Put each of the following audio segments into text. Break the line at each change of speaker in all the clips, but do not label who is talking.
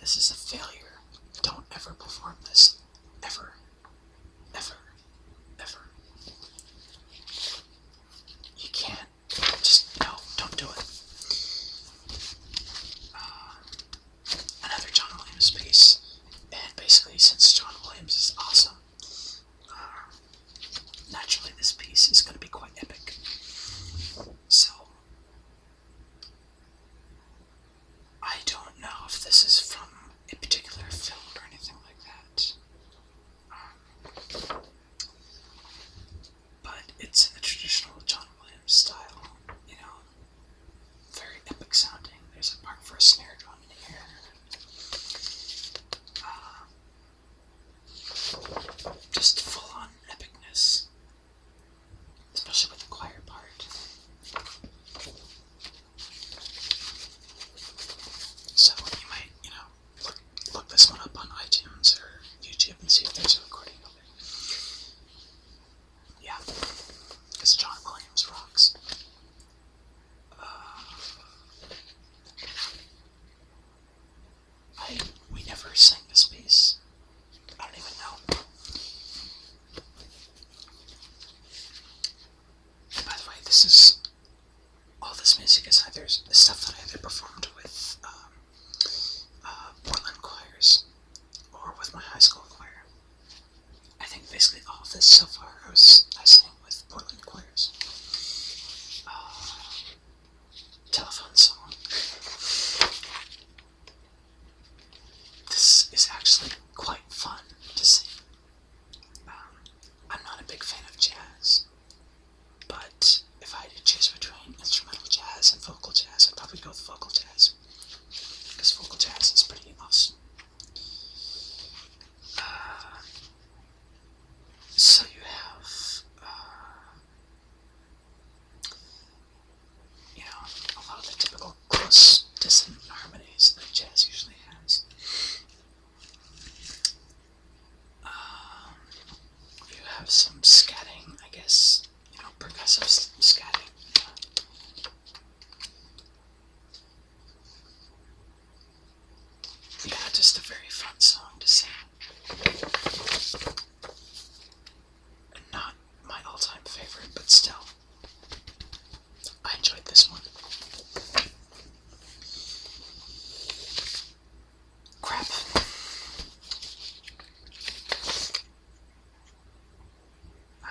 This is a failure. Don't ever perform this. Ever. Ever. Ever. You can't. Just, no, don't do it. Another John Williams piece. And basically, since John Williams is awesome, naturally this piece is going to be quite epic. So, I don't know if this is from a particular film or anything like that. But it's in the traditional John Williams style, you know, very epic sounding. There's a part for a snare drum in here. Just full on epicness, especially with the choir part. So you might, look this one up on iTunes or YouTube and see if there's a recording of it. Yeah, because John Williams rocks. We never sang this piece. I don't even know. By the way, all this music is either stuff that I either performed with Portland choirs or with my high school choir. I think basically all of this so far I sang with Portland choirs. Telephone song. This is actually quite fun to sing. I'm not a big fan of jazz, but if I had to choose between instrumental jazz and vocal jazz, I'd probably go with vocal jazz, because vocal jazz is pretty awesome. So you have, a lot of the typical close dissonant harmonies that jazz usually has. You have some scatting, I guess, progressive scatting. Yeah, just a very fun song to sing. Not my all-time favorite, but still, I enjoyed this one. Crap. I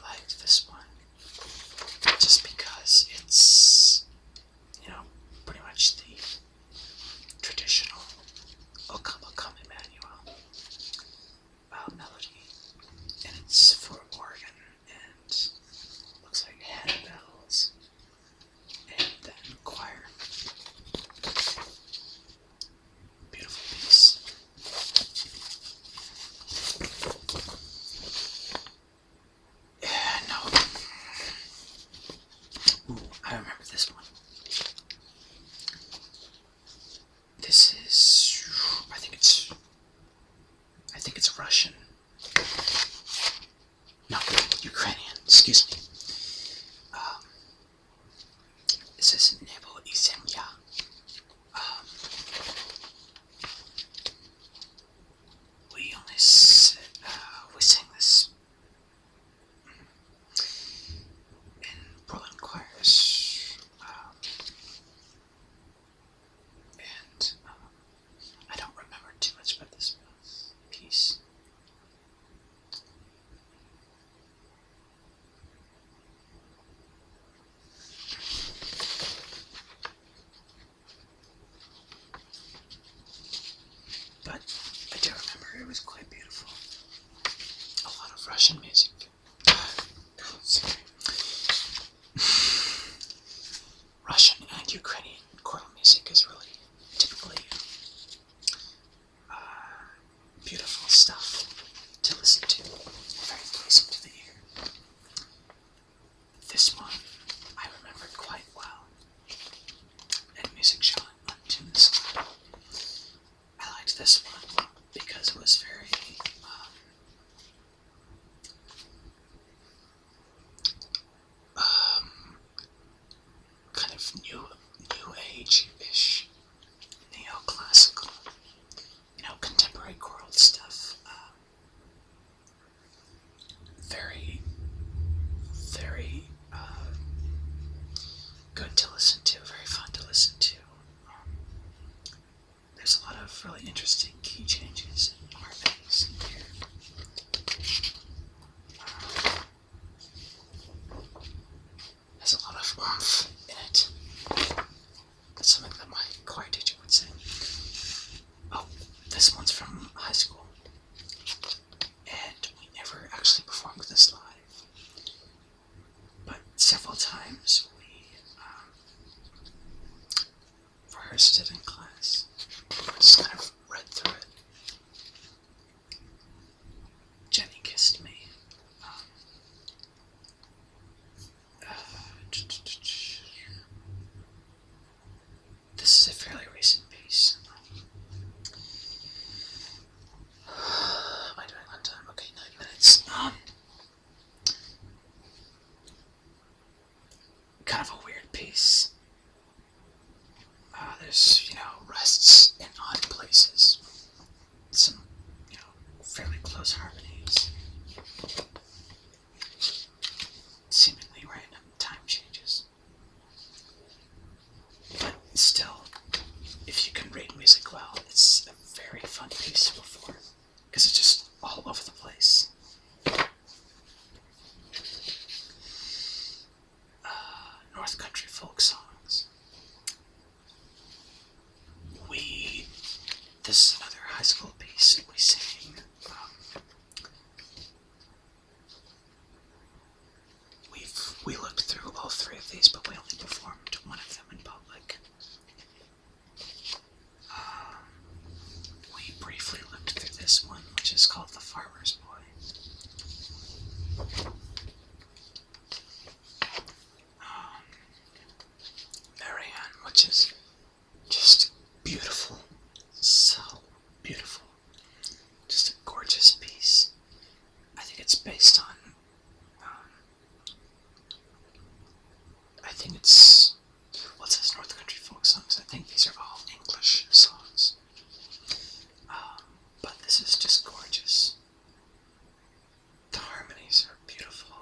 liked this one just because it's, pretty much the traditional O Come, O Come Emmanuel melody, and it's for organ and looks like handbells and then choir. Beautiful piece. No. Ooh, I remember this one. This is, I think it's Russian. No, Ukrainian, excuse me. This is Nebo I Zemlya. We sang this in Portland choirs, and I don't remember too much about this piece. But I do remember it was quite beautiful. A lot of Russian music. Sorry. Russian and Ukrainian choral music is really typically beautiful stuff to listen to. Very pleasing to the ear. This one I remembered quite well. And music showing on tunes. I liked this one because it was very kind of new age-ish, neoclassical. of really interesting key changes and harmonies in here. Has a lot of oomph in it. That's something that my choir teacher would say. Oh, this one's from high school. And we never actually performed this live. But several times we rehearsed it in class. I just kind of read through it. Jenny kissed me. This is a fairly recent piece. Am I doing on time? Okay, 9 minutes. Kind of a weird piece. There's, rests in odd places. Some, fairly close harmonies. Seemingly random time changes. But still, if you can read music well, it's a very fun piece to perform. Because it's just all over the place. North Country folk songs. This is another high school piece we sang. We looked through all three of these, but we only performed one of them in public. We briefly looked through this one, which is called The Farmer's Boy. Marianne, which is just beautiful. So beautiful. Just a gorgeous piece. I think it's based on well, it says North Country folk songs. I think these are all English songs. But this is just gorgeous. The harmonies are beautiful,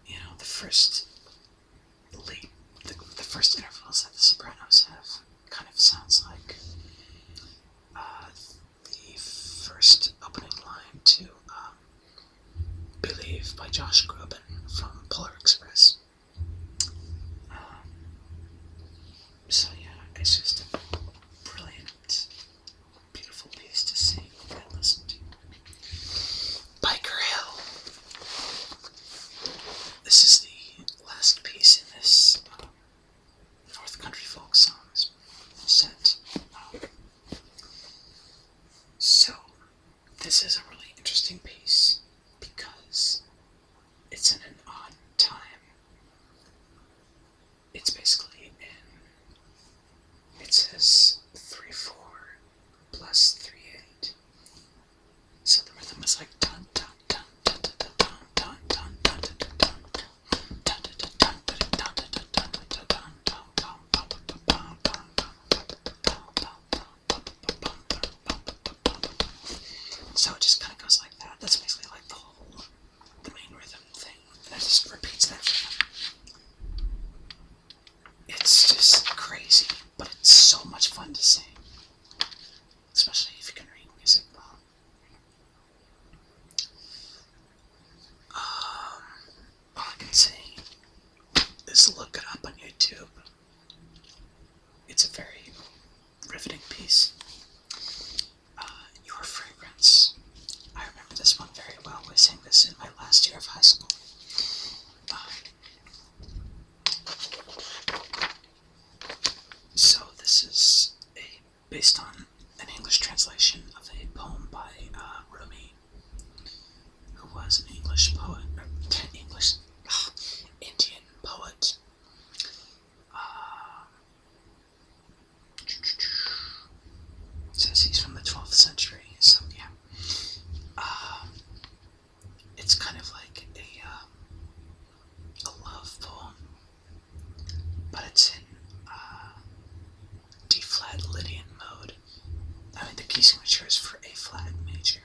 and the first lead, the first intervals that the sopranos have kind of sounds like the first opening line to Believe by Josh Groban from Polar Express. So yeah, it's just a brilliant, beautiful piece to sing and listen to. Biker Hill. This is the last piece in this North Country folk songs set. So this is a really interesting piece because it's in an odd time. It's basically it says 3/4 plus 3/8. So the rhythm is like dun dun dun dun dun dun dun dun dun dun dun dun. So it just kind of goes like that. That's basically like the main rhythm thing. And it just repeats that rhythm. It's just crazy, but it's so much fun to sing. Especially if you can read music well. All I can say is look it up on YouTube. It's a very riveting piece. Your Fragrance. I remember this one very well. I sang this in my last year of high school. So this is based on an English translation of a poem by Rumi, who was an English poet, Indian poet. Says he's from the 12th century, so yeah. It's kind of like a love poem, but it's in D-flat Lydian mode. I mean, the key signature is for A-flat major,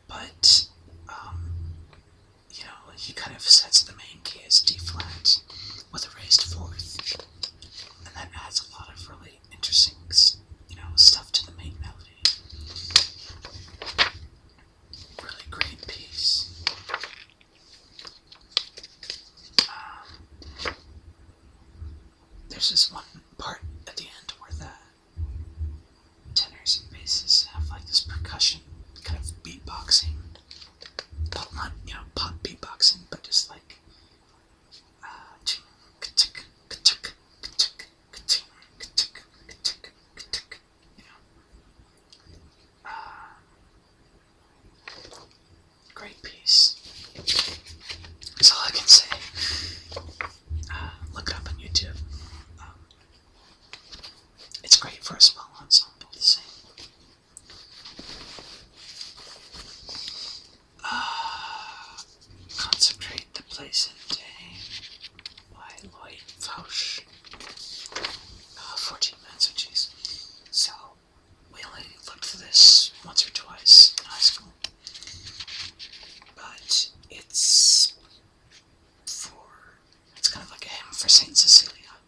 but a small ensemble to sing. Consecrate the place and day by Lloyd Fausch. 14 minutes, oh jeez. So, we only looked for this once or twice in high school. But it's kind of like a hymn for Saint Cecilia,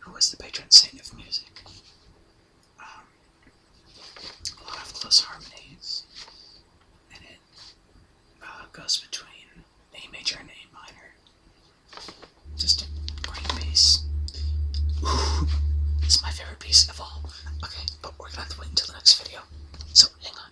who was the patron saint of music. A lot of close harmonies, and it goes between A major and A minor. Just a great piece. Ooh, this is my favorite piece of all. Okay, but we're gonna have to wait until the next video, so hang on.